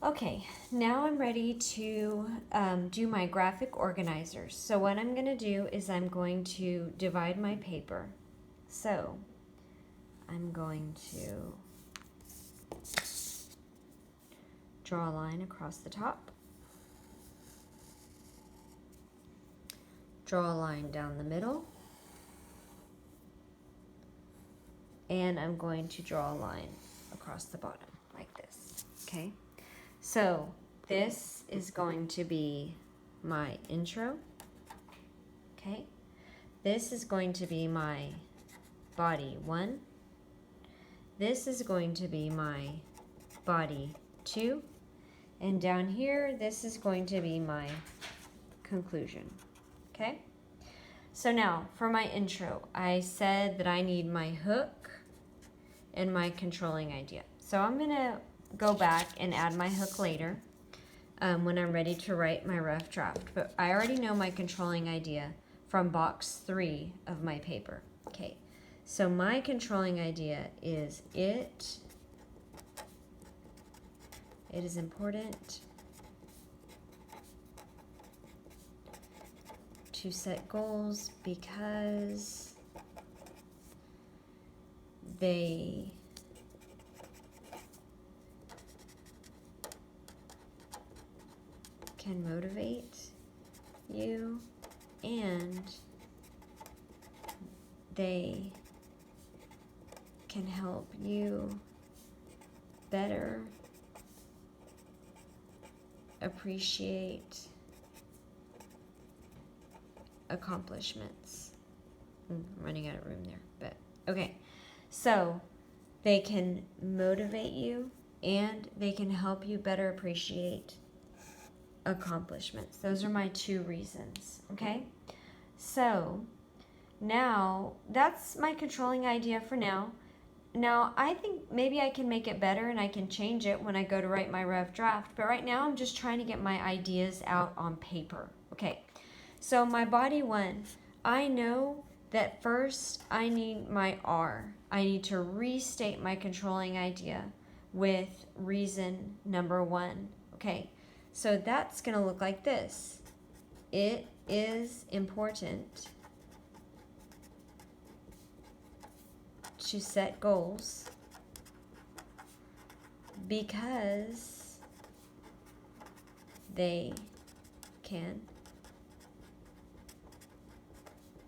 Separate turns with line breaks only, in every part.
Okay, now I'm ready to do my graphic organizers. So what I'm going to do is I'm going to divide my paper. So I'm going to draw a line across the top, draw a line down the middle, and I'm going to draw a line across the bottom like this. Okay, so this is going to be my intro. Okay, this is going to be my body 1. This is going to be my body 2. And down here, this is going to be my conclusion. Okay? So now, for my intro, I said that I need my hook and my controlling idea. So I'm going to go back and add my hook later when I'm ready to write my rough draft. But I already know my controlling idea from box 3 of my paper. Okay, so my controlling idea is it is important to set goals because they can motivate you and they can help you better appreciate accomplishments. I'm running out of room there, but okay. So they can motivate you and they can help you better appreciate accomplishments. Those are my 2 reasons, okay? So now that's my controlling idea for now. Now, I think maybe I can make it better and I can change it when I go to write my rough draft, but right now I'm just trying to get my ideas out on paper. Okay, so my body 1, I know that first I need my R. I need to restate my controlling idea with reason number 1. Okay, so that's going to look like this. It is important to set goals because they can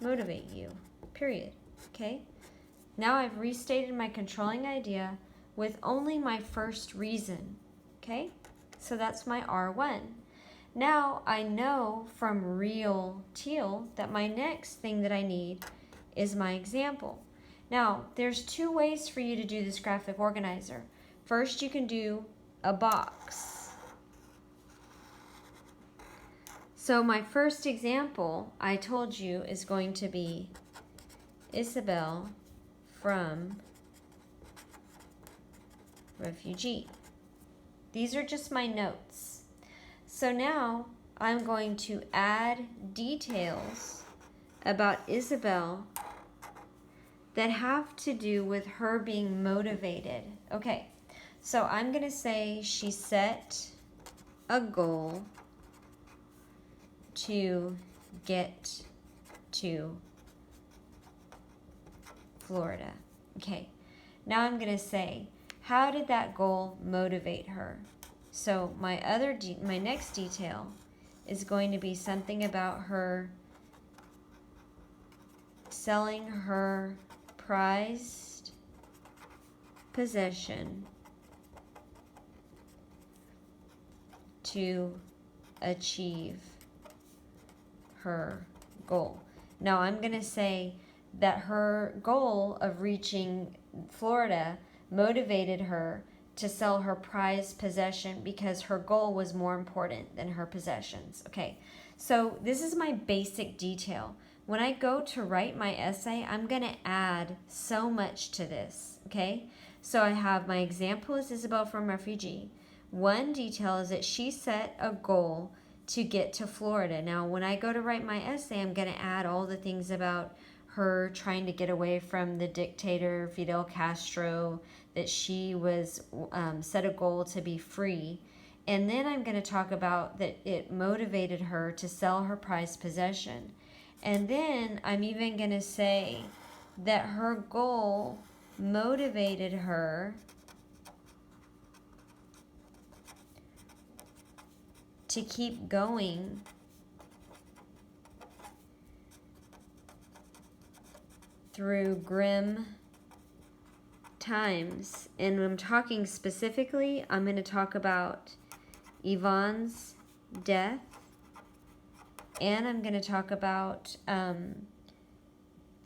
motivate you, period. Okay, now I've restated my controlling idea with only my first reason. Okay, so that's my R1. Now I know from Real Teal that my next thing that I need is my example. Now, there's 2 ways for you to do this graphic organizer. First, you can do a box. So my first example, I told you, is going to be Isabel from Refugee. These are just my notes. So now I'm going to add details about Isabel that have to do with her being motivated. Okay, so I'm going to say she set a goal to get to Florida. Okay, now I'm going to say, how did that goal motivate her? So my next detail is going to be something about her selling her prized possession to achieve her goal. Now I'm going to say that her goal of reaching Florida motivated her to sell her prized possession because her goal was more important than her possessions. Okay, so this is my basic detail. When I go to write my essay, I'm going to add so much to this, okay? So I have my example is Isabel from Refugee. One detail is that she set a goal to get to Florida. Now, when I go to write my essay, I'm going to add all the things about her trying to get away from the dictator Fidel Castro, that she was set a goal to be free, And then I'm going to talk about that it motivated her to sell her prized possession. And then I'm even going to say that her goal motivated her to keep going through grim times. And when I'm talking specifically, I'm going to talk about Yvonne's death, and I'm going to talk about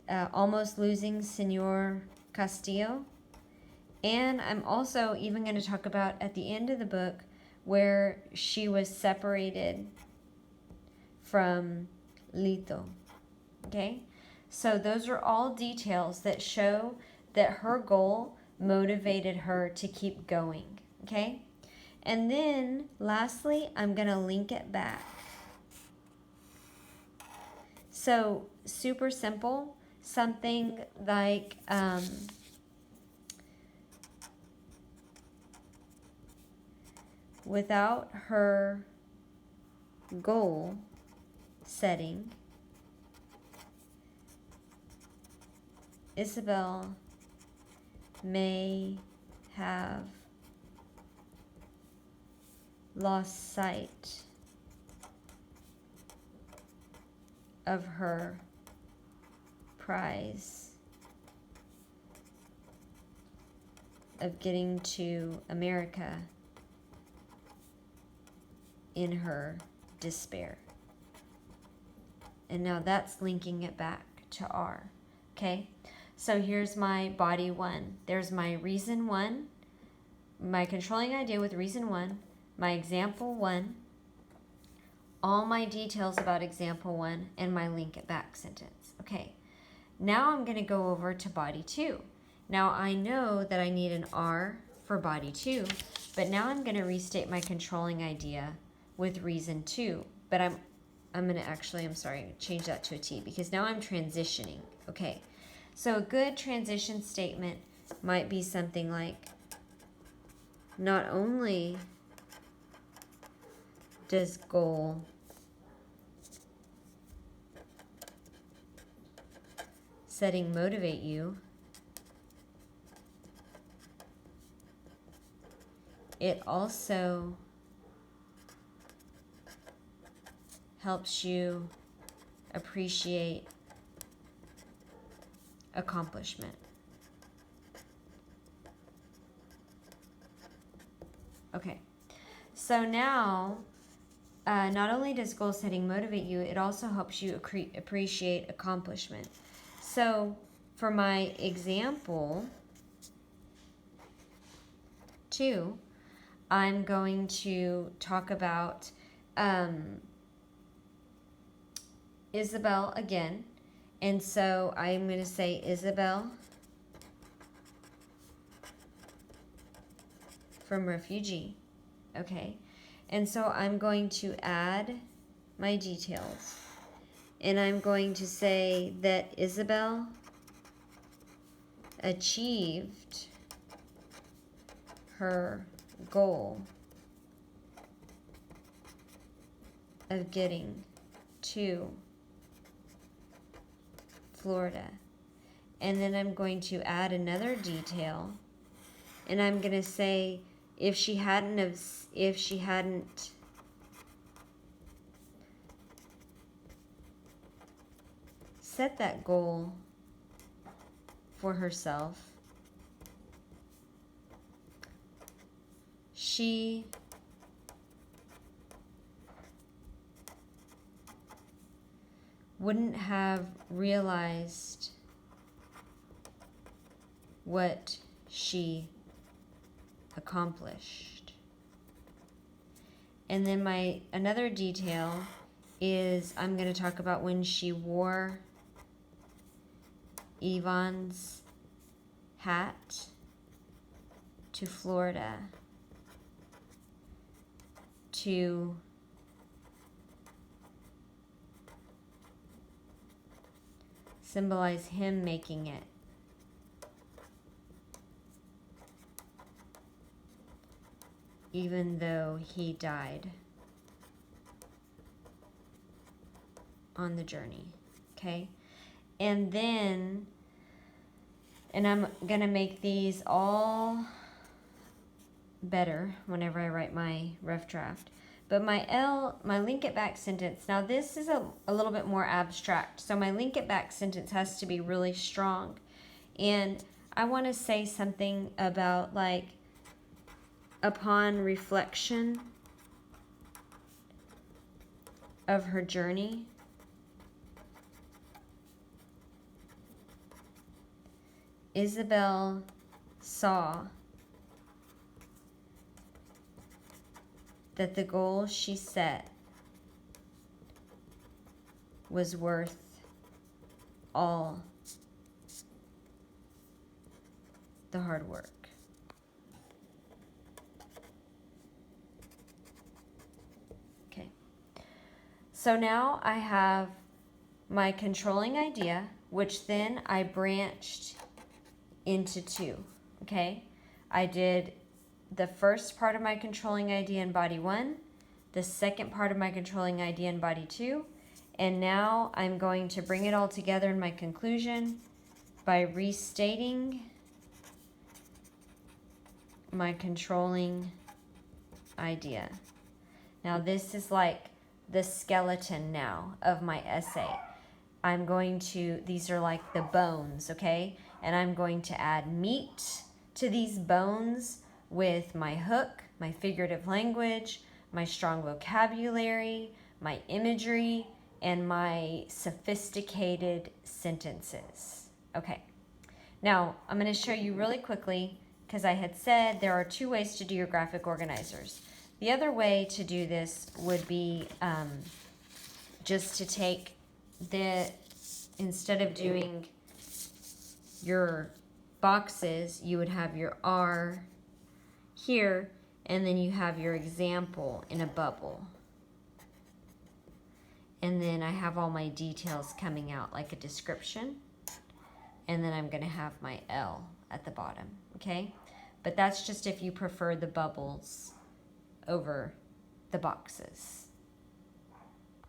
almost losing Senor Castillo, and I'm also even going to talk about at the end of the book where she was separated from Lito. Okay, so those are all details that show that her goal motivated her to keep going. Okay. And then, lastly, I'm going to link it back. So, super simple. Something like, without her goal setting, Isabel may have lost sight of her prize of getting to America in her despair. And now that's linking it back to R. Okay, so here's my body 1. There's my reason 1, my controlling idea with reason 1, my example 1, all my details about example 1, and my link it back sentence. Okay, now I'm going to go over to body 2. Now I know that I need an R for body 2, but now I'm going to restate my controlling idea with reason 2. But I'm going to change that to a T because now I'm transitioning. Okay, so a good transition statement might be something like, not only does goal setting motivate you, it also helps you appreciate accomplishment. Okay, so now not only does goal setting motivate you, it also helps you appreciate accomplishment. So for my example 2, I'm going to talk about Isabel again. And so I'm going to say Isabel from refugee. Okay. And so I'm going to add my details. And I'm going to say that Isabel achieved her goal of getting to Florida. And then I'm going to add another detail, and I'm going to say if she hadn't set that goal for herself, she wouldn't have realized what she accomplished. And then my another detail is I'm going to talk about when she wore Yvonne's hat to Florida to symbolize him making it. even though he died on the journey. Okay? And then, and I'm going to make these all better whenever I write my rough draft. But my link it back sentence, now this is a little bit more abstract. So my link it back sentence has to be really strong. And I want to say something about like, upon reflection of her journey, Isabel saw that the goal she set was worth all the hard work. Okay. So now I have my controlling idea, which then I branched into two. Okay. I did the first part of my controlling idea in body 1, the second part of my controlling idea in body 2, and now I'm going to bring it all together in my conclusion by restating my controlling idea. Now this is like the skeleton now of my essay. I'm going to, these are like the bones, okay? And I'm going to add meat to these bones with my hook, my figurative language, my strong vocabulary, my imagery, and my sophisticated sentences. Okay, now I'm going to show you really quickly, because I had said there are 2 ways to do your graphic organizers. The other way to do this would be just to take instead of doing your boxes, you would have your R here, and then you have your example in a bubble. And then I have all my details coming out like a description. And then I'm going to have my L at the bottom, okay? But that's just if you prefer the bubbles over the boxes.